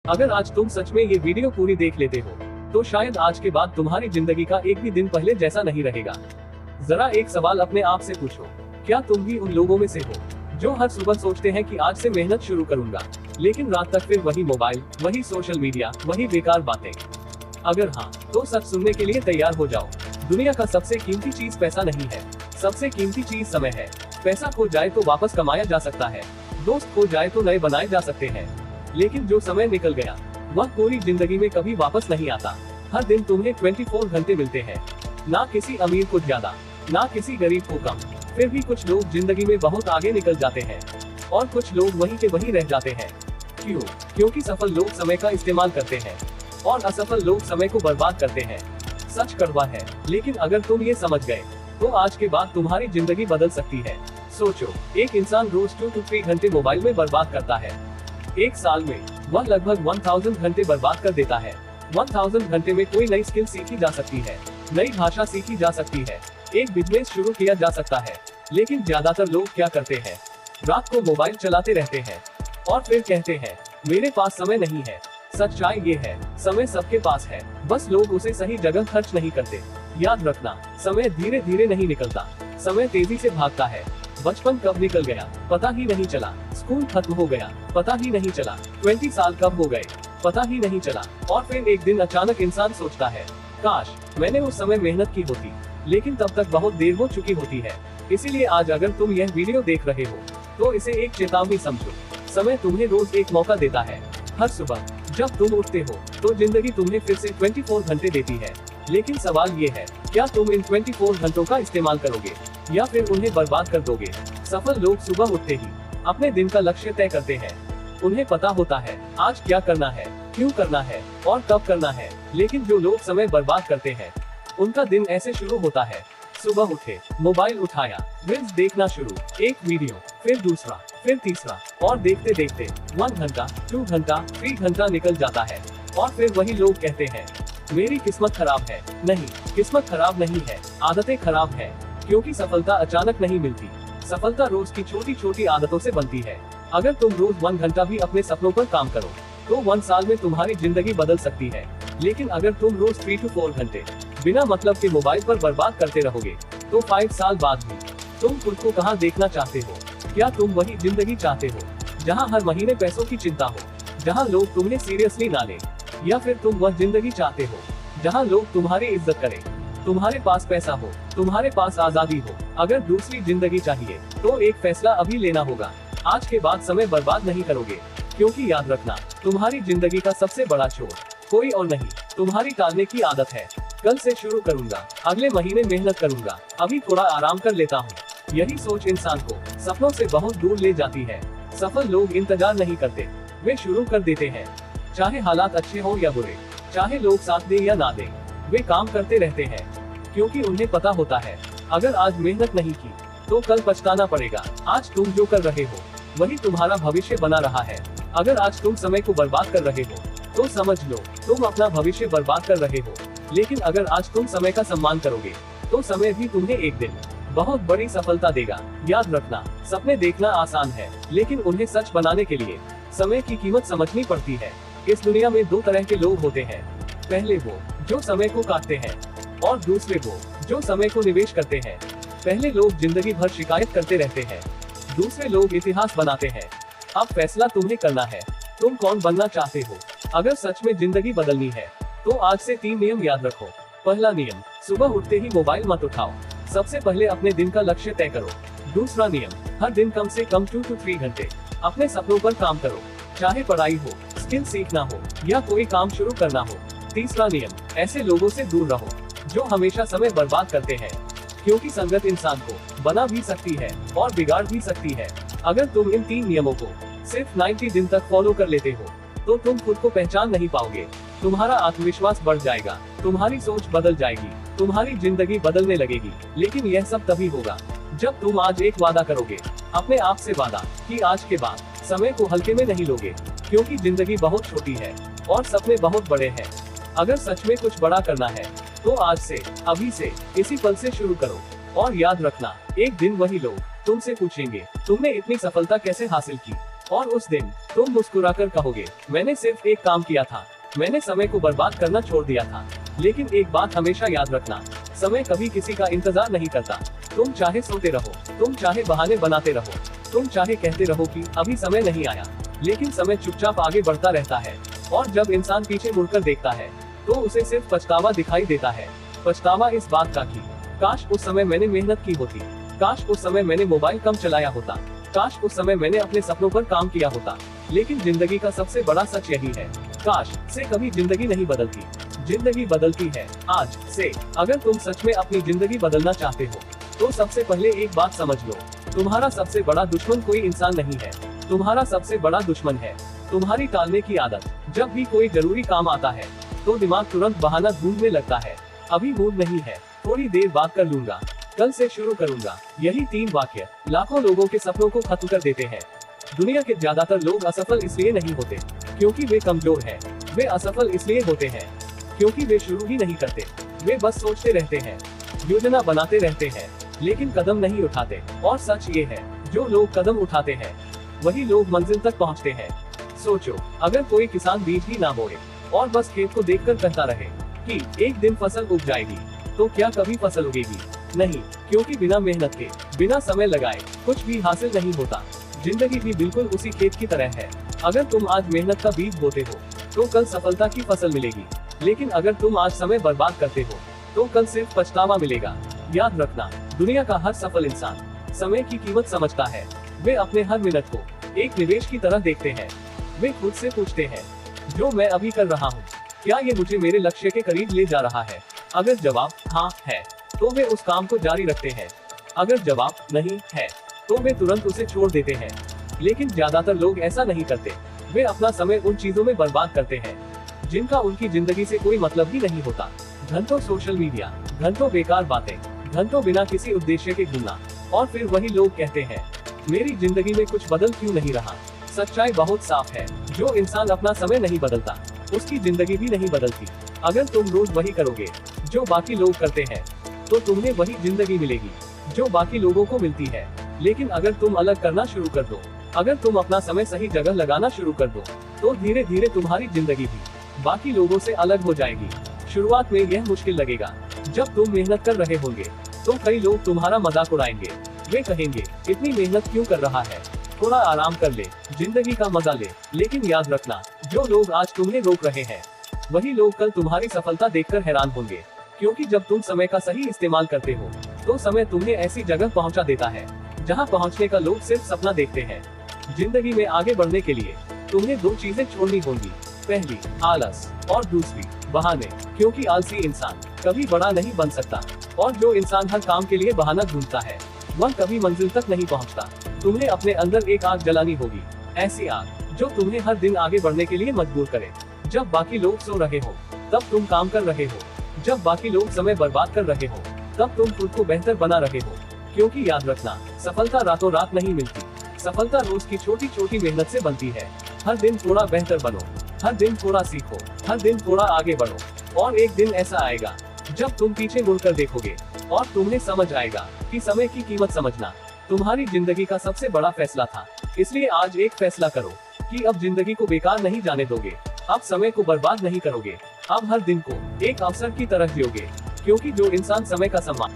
अगर आज तुम सच में ये वीडियो पूरी देख लेते हो, तो शायद आज के बाद तुम्हारी जिंदगी का एक भी दिन पहले जैसा नहीं रहेगा। जरा एक सवाल अपने आप से पूछो, क्या तुम भी उन लोगों में से हो जो हर सुबह सोचते हैं कि आज से मेहनत शुरू करूंगा, लेकिन रात तक फिर वही मोबाइल, वही सोशल मीडिया, वही बेकार बातें? अगर हाँ, तो सच सुनने के लिए तैयार हो जाओ। दुनिया का सबसे कीमती चीज पैसा नहीं है, सबसे कीमती चीज समय है। पैसा खो जाए तो वापस कमाया जा सकता है, दोस्त खो जाए तो नए बनाए जा सकते हैं, लेकिन जो समय निकल गया वह पूरी जिंदगी में कभी वापस नहीं आता। हर दिन तुम्हें 24 घंटे मिलते हैं, ना किसी अमीर को ज्यादा, ना किसी गरीब को कम। फिर भी कुछ लोग जिंदगी में बहुत आगे निकल जाते हैं और कुछ लोग वहीं के वहीं रह जाते हैं। क्यों? क्योंकि सफल लोग समय का इस्तेमाल करते हैं और असफल लोग समय को बर्बाद करते हैं। सच कड़वा है, लेकिन अगर तुम ये समझ गए तो आज के बाद तुम्हारी जिंदगी बदल सकती है। सोचो, एक इंसान रोज 2 से 3 घंटे मोबाइल में बर्बाद करता है। एक साल में वह लगभग 1000 घंटे बर्बाद कर देता है। 1000 घंटे में कोई नई स्किल सीखी जा सकती है, नई भाषा सीखी जा सकती है, एक बिजनेस शुरू किया जा सकता है। लेकिन ज्यादातर लोग क्या करते हैं? रात को मोबाइल चलाते रहते हैं और फिर कहते हैं मेरे पास समय नहीं है। सच्चाई ये है, समय सबके पास है, बस लोग उसे सही जगह खर्च नहीं करते। याद रखना, समय धीरे धीरे नहीं निकलता, समय तेजी से भागता है। बचपन कब निकल गया पता ही नहीं चला, स्कूल खत्म हो गया पता ही नहीं चला, 20 साल कब हो गए पता ही नहीं चला, और फिर एक दिन अचानक इंसान सोचता है काश मैंने उस समय मेहनत की होती, लेकिन तब तक बहुत देर हो चुकी होती है। इसीलिए आज अगर तुम यह वीडियो देख रहे हो तो इसे एक चेतावनी समझो। समय तुम्हें रोज एक मौका देता है। हर सुबह जब तुम उठते हो तो जिंदगी तुम्हें फिर से 24 घंटे देती है, लेकिन सवाल ये है, क्या तुम इन 24 घंटों का इस्तेमाल करोगे या फिर उन्हें बर्बाद कर दोगे? सफल लोग सुबह उठते ही अपने दिन का लक्ष्य तय करते हैं। उन्हें पता होता है आज क्या करना है, क्यों करना है और कब करना है। लेकिन जो लोग समय बर्बाद करते हैं उनका दिन ऐसे शुरू होता है, सुबह उठे, मोबाइल उठाया, रील्स देखना शुरू, एक वीडियो, फिर दूसरा, फिर तीसरा, और देखते देखते 1 घंटा, 2 घंटा, 3 घंटा निकल जाता है। और फिर वही लोग कहते हैं मेरी किस्मत खराब है। नहीं, किस्मत खराब नहीं है, आदतें खराब है। क्योंकि सफलता अचानक नहीं मिलती, सफलता रोज की छोटी छोटी आदतों से बनती है। अगर तुम रोज 1 घंटा भी अपने सपनों पर काम करो तो 1 साल में तुम्हारी जिंदगी बदल सकती है। लेकिन अगर तुम रोज 3 से 4 घंटे बिना मतलब के मोबाइल पर बर्बाद करते रहोगे तो 5 साल बाद भी तुम खुद को कहाँ देखना चाहते हो? क्या तुम वही जिंदगी चाहते हो जहाँ हर महीने पैसों की चिंता हो, जहाँ लोग तुम्हें सीरियसली ना ले, या फिर तुम वह जिंदगी चाहते हो जहाँ लोग तुम्हारी इज्जत करें, तुम्हारे पास पैसा हो, तुम्हारे पास आजादी हो? अगर दूसरी जिंदगी चाहिए तो एक फैसला अभी लेना होगा। आज के बाद समय बर्बाद नहीं करोगे, क्योंकि याद रखना, तुम्हारी जिंदगी का सबसे बड़ा चोर कोई और नहीं, तुम्हारी टालने की आदत है। कल से शुरू करूंगा, अगले महीने मेहनत करूंगा, अभी थोड़ा आराम कर लेता हूँ। यही सोच इंसान को सपनों से बहुत दूर ले जाती है। सफल लोग इंतजार नहीं करते, वे शुरू कर देते हैं। चाहे हालात अच्छे हो या बुरे, चाहे लोग साथ दें या ना दें, वे काम करते रहते हैं, क्योंकि उन्हें पता होता है अगर आज मेहनत नहीं की तो कल पछताना पड़ेगा। आज तुम जो कर रहे हो वही तुम्हारा भविष्य बना रहा है। अगर आज तुम समय को बर्बाद कर रहे हो तो समझ लो तुम अपना भविष्य बर्बाद कर रहे हो। लेकिन अगर आज तुम समय का सम्मान करोगे तो समय भी तुम्हें एक दिन बहुत बड़ी सफलता देगा। याद रखना, सपने देखना आसान है, लेकिन उन्हें सच बनाने के लिए समय की कीमत समझनी पड़ती है। इस दुनिया में 2 तरह के लोग होते हैं, पहले वो जो समय को काटते हैं और दूसरे वो जो समय को निवेश करते हैं। पहले लोग जिंदगी भर शिकायत करते रहते हैं, दूसरे लोग इतिहास बनाते हैं। अब फैसला तुम्हें करना है, तुम कौन बनना चाहते हो? अगर सच में जिंदगी बदलनी है तो आज से 3 नियम याद रखो। पहला नियम, सुबह उठते ही मोबाइल मत उठाओ, सबसे पहले अपने दिन का लक्ष्य तय करो। दूसरा नियम, हर दिन कम से कम 2 से 3 घंटे अपने सपनों पर काम करो, चाहे पढ़ाई हो, स्किल सीखना हो या कोई काम शुरू करना हो। तीसरा नियम, ऐसे लोगों से दूर रहो जो हमेशा समय बर्बाद करते हैं, क्योंकि संगत इंसान को बना भी सकती है और बिगाड़ भी सकती है। अगर तुम इन 3 नियमों को सिर्फ 90 दिन तक फॉलो कर लेते हो तो तुम खुद को पहचान नहीं पाओगे, तुम्हारा आत्मविश्वास बढ़ जाएगा, तुम्हारी सोच बदल जाएगी, तुम्हारी जिंदगी बदलने लगेगी। लेकिन यह सब तभी होगा जब तुम आज एक वादा करोगे, अपने आप से वादा, कि आज के बाद समय को हल्के में नहीं लोगे, क्योंकि जिंदगी बहुत छोटी है और सपने बहुत बड़े हैं। अगर सच में कुछ बड़ा करना है तो आज से, अभी से, इसी पल से शुरू करो। और याद रखना, एक दिन वही लोग तुमसे पूछेंगे तुमने इतनी सफलता कैसे हासिल की। और उस दिन तुम मुस्कुराकर कहोगे, मैंने सिर्फ एक काम किया था, मैंने समय को बर्बाद करना छोड़ दिया था। लेकिन एक बात हमेशा याद रखना, समय कभी किसी का इंतजार नहीं करता। तुम चाहे सोते रहो, तुम चाहे बहाने बनाते रहो, तुम चाहे कहते रहो कि अभी समय नहीं आया, लेकिन समय चुपचाप आगे बढ़ता रहता है। और जब इंसान पीछे मुड़कर देखता है तो उसे सिर्फ पछतावा दिखाई देता है। पछतावा इस बात का कि काश उस समय मैंने मेहनत की होती, काश उस समय मैंने मोबाइल कम चलाया होता, काश उस समय मैंने अपने सपनों पर काम किया होता। लेकिन जिंदगी का सबसे बड़ा सच यही है, काश से कभी जिंदगी नहीं बदलती, जिंदगी बदलती है आज से। अगर तुम सच में अपनी जिंदगी बदलना चाहते हो तो सबसे पहले एक बात समझ लो, तुम्हारा सबसे बड़ा दुश्मन कोई इंसान नहीं है, तुम्हारा सबसे बड़ा दुश्मन है तुम्हारी टालने की आदत। जब भी कोई जरूरी काम आता है तो दिमाग तुरंत बहाना ढूंढने लगता है, अभी मूड नहीं है, थोड़ी देर बात कर लूंगा, कल से शुरू करूंगा। यही 3 वाक्य लाखों लोगों के सपनों को खत्म कर देते हैं। दुनिया के ज्यादातर लोग असफल इसलिए नहीं होते क्योंकि वे कमजोर हैं, वे असफल इसलिए होते हैं क्योंकि वे शुरू ही नहीं करते। वे बस सोचते रहते हैं, योजना बनाते रहते हैं, लेकिन कदम नहीं उठाते। और सच ये है, जो लोग कदम उठाते हैं वही लोग मंजिल तक पहुंचते हैं। सोचो, अगर कोई किसान बीज ही ना बोए और बस खेत को देखकर कहता रहे कि एक दिन फसल उग जाएगी, तो क्या कभी फसल उगेगी? नहीं, क्योंकि बिना मेहनत के, बिना समय लगाए कुछ भी हासिल नहीं होता। जिंदगी भी बिल्कुल उसी खेत की तरह है। अगर तुम आज मेहनत का बीज बोते हो तो कल सफलता की फसल मिलेगी, लेकिन अगर तुम आज समय बर्बाद करते हो तो कल सिर्फ पछतावा मिलेगा। याद रखना, दुनिया का हर सफल इंसान समय की कीमत समझता है। वे अपने हर मिनट को एक निवेश की तरह देखते हैं। वे खुद से पूछते हैं, जो मैं अभी कर रहा हूँ, क्या ये मुझे मेरे लक्ष्य के करीब ले जा रहा है? अगर जवाब हाँ है तो वे उस काम को जारी रखते हैं, अगर जवाब नहीं है तो वे तुरंत उसे छोड़ देते हैं। लेकिन ज्यादातर लोग ऐसा नहीं करते। वे अपना समय उन चीजों में बर्बाद करते हैं जिनका उनकी जिंदगी से कोई मतलब ही नहीं होता। घंटों सोशल मीडिया, घंटों बेकार बातें, घंटों बिना किसी उद्देश्य के घूमना। और फिर वही लोग कहते हैं, मेरी जिंदगी में कुछ बदल क्यों नहीं रहा? सच्चाई बहुत साफ है, जो इंसान अपना समय नहीं बदलता उसकी जिंदगी भी नहीं बदलती। अगर तुम रोज वही करोगे जो बाकी लोग करते हैं तो तुम्हें वही जिंदगी मिलेगी जो बाकी लोगों को मिलती है। लेकिन अगर तुम अलग करना शुरू कर दो, अगर तुम अपना समय सही जगह लगाना शुरू कर दो, तो धीरे धीरे तुम्हारी जिंदगी भी बाकी लोगों से अलग हो जाएगी। शुरुआत में यह मुश्किल लगेगा। जब तुम मेहनत कर रहे होंगे तो कई लोग तुम्हारा मजाक उड़ाएंगे। वे कहेंगे, इतनी मेहनत क्यों कर रहा है, थोड़ा आराम कर ले, जिंदगी का मजा ले। लेकिन याद रखना, जो लोग आज तुम्हें रोक रहे हैं वही लोग कल तुम्हारी सफलता देखकर हैरान होंगे। क्योंकि जब तुम समय का सही इस्तेमाल करते हो तो समय तुम्हें ऐसी जगह पहुंचा देता है जहां पहुंचने का लोग सिर्फ सपना देखते हैं। जिंदगी में आगे बढ़ने के लिए तुम्हें 2 चीजें छोड़नी होंगी, पहली आलस और दूसरी बहाने। क्योंकि आलसी इंसान कभी बड़ा नहीं बन सकता और जो इंसान हर काम के लिए बहाना ढूंढता है वह कभी मंजिल तक नहीं पहुंचता। तुम्हें अपने अंदर एक आग जलानी होगी, ऐसी आग जो तुम्हें हर दिन आगे बढ़ने के लिए मजबूर करे। जब बाकी लोग सो रहे हो तब तुम काम कर रहे हो, जब बाकी लोग समय बर्बाद कर रहे हो तब तुम खुद को बेहतर बना रहे हो। क्योंकि याद रखना, सफलता रातों रात नहीं मिलती, सफलता रोज की छोटी छोटी मेहनत से बनती है। हर दिन थोड़ा बेहतर बनो, हर दिन थोड़ा सीखो, हर दिन थोड़ा आगे बढ़ो। और एक दिन ऐसा आएगा जब तुम पीछे मुड़कर देखोगे और तुम्हें समझ आएगा कि समय की कीमत समझना तुम्हारी जिंदगी का सबसे बड़ा फैसला था। इसलिए आज एक फैसला करो कि अब जिंदगी को बेकार नहीं जाने दोगे, अब समय को बर्बाद नहीं करोगे, अब हर दिन को एक अवसर की तरह जियोगे। क्योंकि जो इंसान समय का सम्मान